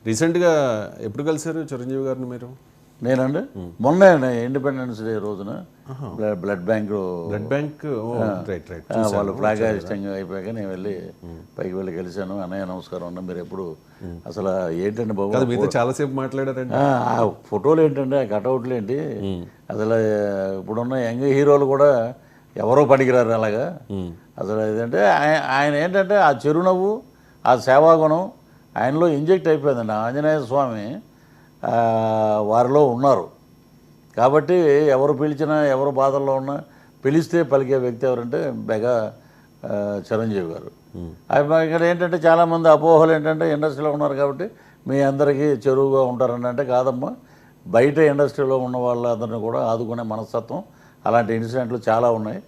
రీసెంట్గా ఎప్పుడు కలిసారు చిరంజీవి గారిని మీరు? నేనండి మొన్నే ఇండిపెండెన్స్ డే రోజున బ్లడ్ బ్యాంక్ వాళ్ళు ఫ్లాగ్ హాయిస్టింగ్ అయిపోయాక నేను వెళ్ళి పైకి వెళ్ళి కలిశాను. అన్నయ్య నమస్కారం అన్న, మీరు ఎప్పుడు అసలు ఏంటండి బాబు మీతో చాలాసేపు మాట్లాడారండి. ఆ ఫోటోలు ఏంటండి, ఆ కటౌట్లు ఏంటి, అసలు ఇప్పుడున్న యంగ్ హీరోలు కూడా ఎవరో పనికిరారు అలాగా. అసలు ఏదంటే ఆయన ఏంటంటే ఆ చిరునవ్వు, ఆ సేవాగుణం ఆయనలో ఇంజెక్ట్ అయిపోయిందండి. ఆంజనేయ స్వామి వారిలో ఉన్నారు కాబట్టి ఎవరు పిలిచినా, ఎవరు బాధల్లో ఉన్నా పిలిస్తే పలికే వ్యక్తి ఎవరంటే మెగా చిరంజీవి గారు. ఇక్కడ ఏంటంటే చాలామంది అపోహలు ఏంటంటే ఇండస్ట్రీలో ఉన్నారు కాబట్టి మీ అందరికీ చెరువుగా ఉంటారని. అంటే కాదమ్మా, బయట ఇండస్ట్రీలో ఉన్న వాళ్ళందరినీ కూడా ఆదుకునే మనస్తత్వం, అలాంటి ఇన్సిడెంట్లు చాలా ఉన్నాయి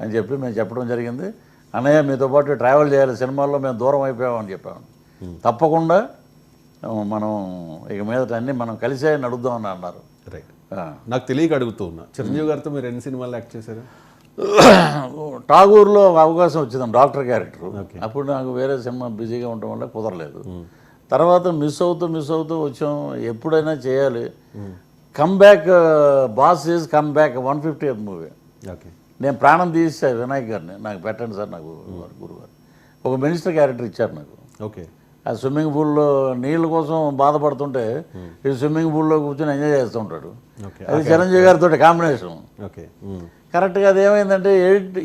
అని చెప్పి మేము చెప్పడం జరిగింది. అన్నయ్య మీతో పాటు ట్రావెల్ చేయాలి, సినిమాల్లో మేము దూరం అయిపోయామని చెప్పాము. తప్పకుండా మనం ఇక మీదట అన్నీ మనం కలిసే నడుద్దామని అన్నారు. రైట్. నాకు తెలియక అడుగుతూ ఉన్నా, చిరంజీవి గారితో మీరు ఎన్ని సినిమాలు యాక్ట్ చేశారు? ఠాగూర్లో ఒక అవకాశం వచ్చింది, డాక్టర్ క్యారెక్టర్. అప్పుడు నాకు వేరే సినిమా బిజీగా ఉండటం వల్ల కుదరలేదు. తర్వాత మిస్ అవుతూ వచ్చాం. ఎప్పుడైనా చేయాలి, comeback, boss is comeback 150th movie. Okay. నేను ప్రాణం తీసా వినాయక్ గారిని, నాకు పెట్టండి సార్, నాకు గురుగారు ఒక మినిస్టర్ క్యారెక్టర్ ఇచ్చారు నాకు. ఓకే. ఆ స్విమ్మింగ్ పూల్లో నీళ్ళ కోసం బాధపడుతుంటే ఈ స్విమ్మింగ్ పూల్లో కూర్చొని ఎంజాయ్ చేస్తూ ఉంటాడు. అది చిరంజీవి గారితో కాంబినేషన్. ఓకే. కరెక్ట్గా అది ఏమైందంటే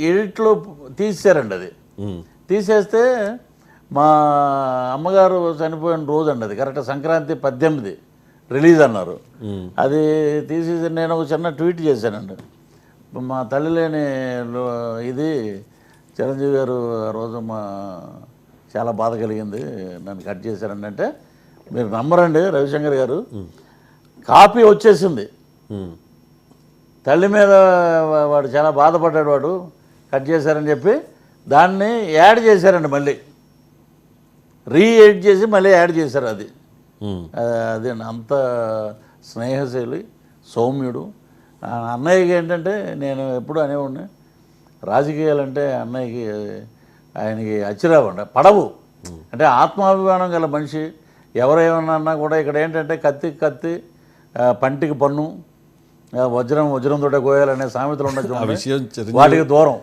ఎడిట్లో తీసేశారండి. అది తీసేస్తే మా అమ్మగారు చనిపోయిన రోజు అండి అది, కరెక్ట్ సంక్రాంతి 18 రిలీజ్ అన్నారు. అది తీసేసి నేను ఒక చిన్న ట్వీట్ చేశానండి, మా తల్లి లేని ఇది చిరంజీవి గారు ఆ రోజు చాలా బాధ కలిగింది, నన్ను కట్ చేశారండి. అంటే మీరు నమ్మరండి రవిశంకర్ గారు, కాపీ వచ్చేసింది. తల్లి మీద వాడు చాలా బాధపడ్డాడు, వాడు కట్ చేశారని చెప్పి దాన్ని యాడ్ చేశారండి, మళ్ళీ రీఎడిట్ చేసి మళ్ళీ యాడ్ చేశారు. అది అంత స్నేహశీలి, సౌమ్యుడు. అన్నయ్యకి ఏంటంటే నేను ఎప్పుడు అనేవాడిని, రాజకీయాలంటే అన్నయ్యకి ఆయనకి అచ్చిరావండి, పడవు. అంటే ఆత్మాభిమానం గల మనిషి. ఎవరేమన్నా కూడా ఇక్కడ ఏంటంటే కత్తి పంటికి పన్ను, వజ్రంతో కోయాలనే సామెతలు ఉండొచ్చు, వాటికి దూరం.